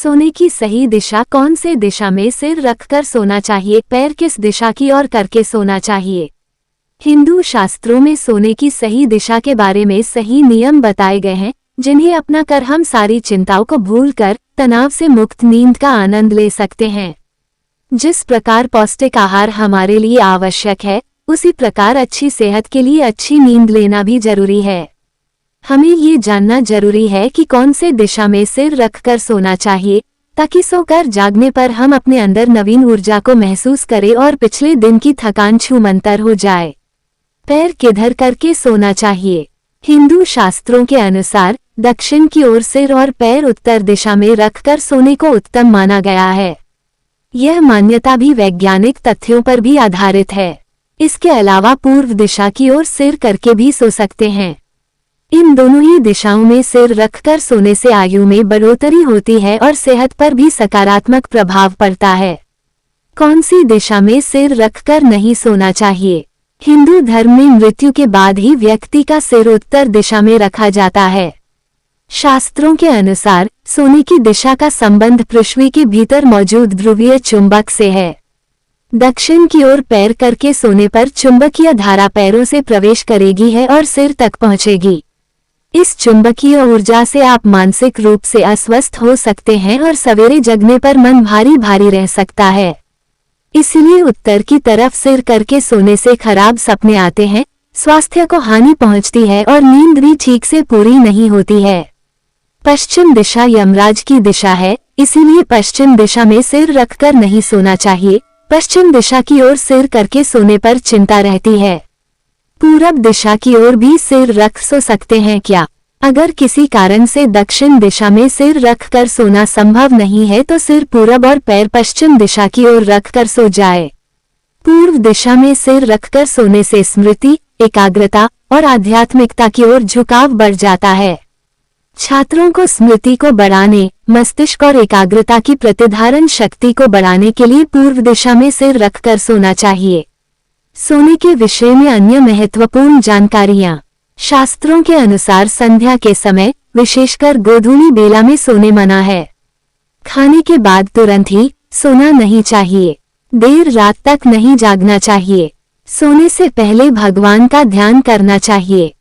सोने की सही दिशा कौन से दिशा में सिर रखकर सोना चाहिए, पैर किस दिशा की ओर करके सोना चाहिए। हिंदू शास्त्रों में सोने की सही दिशा के बारे में सही नियम बताए गए हैं, जिन्हें अपनाकर हम सारी चिंताओं को भूलकर तनाव से मुक्त नींद का आनंद ले सकते हैं। जिस प्रकार पौष्टिक आहार हमारे लिए आवश्यक है, उसी प्रकार अच्छी सेहत के लिए अच्छी नींद लेना भी जरूरी है। हमें ये जानना जरूरी है कि कौन से दिशा में सिर रखकर सोना चाहिए, ताकि सोकर जागने पर हम अपने अंदर नवीन ऊर्जा को महसूस करें और पिछले दिन की थकान छूमंतर हो जाए। पैर किधर करके सोना चाहिए। हिंदू शास्त्रों के अनुसार दक्षिण की ओर सिर और पैर उत्तर दिशा में रखकर सोने को उत्तम माना गया है। यह मान्यता भी वैज्ञानिक तथ्यों पर भी आधारित है। इसके अलावा पूर्व दिशा की ओर सिर करके भी सो सकते हैं। इन दोनों ही दिशाओं में सिर रखकर सोने से आयु में बढ़ोतरी होती है और सेहत पर भी सकारात्मक प्रभाव पड़ता है। कौन सी दिशा में सिर रखकर नहीं सोना चाहिए। हिंदू धर्म में मृत्यु के बाद ही व्यक्ति का सिर उत्तर दिशा में रखा जाता है। शास्त्रों के अनुसार सोने की दिशा का संबंध पृथ्वी के भीतर मौजूद ध्रुवीय चुंबक से है। दक्षिण की ओर पैर करके सोने पर चुंबकीय धारा पैरों से प्रवेश करेगी है और सिर तक पहुंचेगी। इस चुंबकीय ऊर्जा से आप मानसिक रूप से अस्वस्थ हो सकते हैं और सवेरे जगने पर मन भारी भारी रह सकता है। इसलिए उत्तर की तरफ सिर करके सोने से खराब सपने आते हैं, स्वास्थ्य को हानि पहुंचती है और नींद भी ठीक से पूरी नहीं होती है। पश्चिम दिशा यमराज की दिशा है, इसीलिए पश्चिम दिशा में सिर रखकर नहीं सोना चाहिए। पश्चिम दिशा की ओर सिर करके सोने पर चिंता रहती है। पूरब दिशा की ओर भी सिर रख सो सकते हैं क्या। अगर किसी कारण से दक्षिण दिशा में सिर रखकर सोना संभव नहीं है तो सिर पूरब और पैर पश्चिम दिशा की ओर रखकर सो जाए। पूर्व दिशा में सिर रखकर सोने से स्मृति, एकाग्रता और आध्यात्मिकता की ओर झुकाव बढ़ जाता है। छात्रों को स्मृति को बढ़ाने, मस्तिष्क और एकाग्रता की प्रतिधारण शक्ति को बढ़ाने के लिए पूर्व दिशा में सिर रखकर सोना चाहिए। सोने के विषय में अन्य महत्वपूर्ण जानकारियां। शास्त्रों के अनुसार संध्या के समय, विशेषकर गोधूली बेला में सोने मना है। खाने के बाद तुरंत ही सोना नहीं चाहिए। देर रात तक नहीं जागना चाहिए। सोने से पहले भगवान का ध्यान करना चाहिए।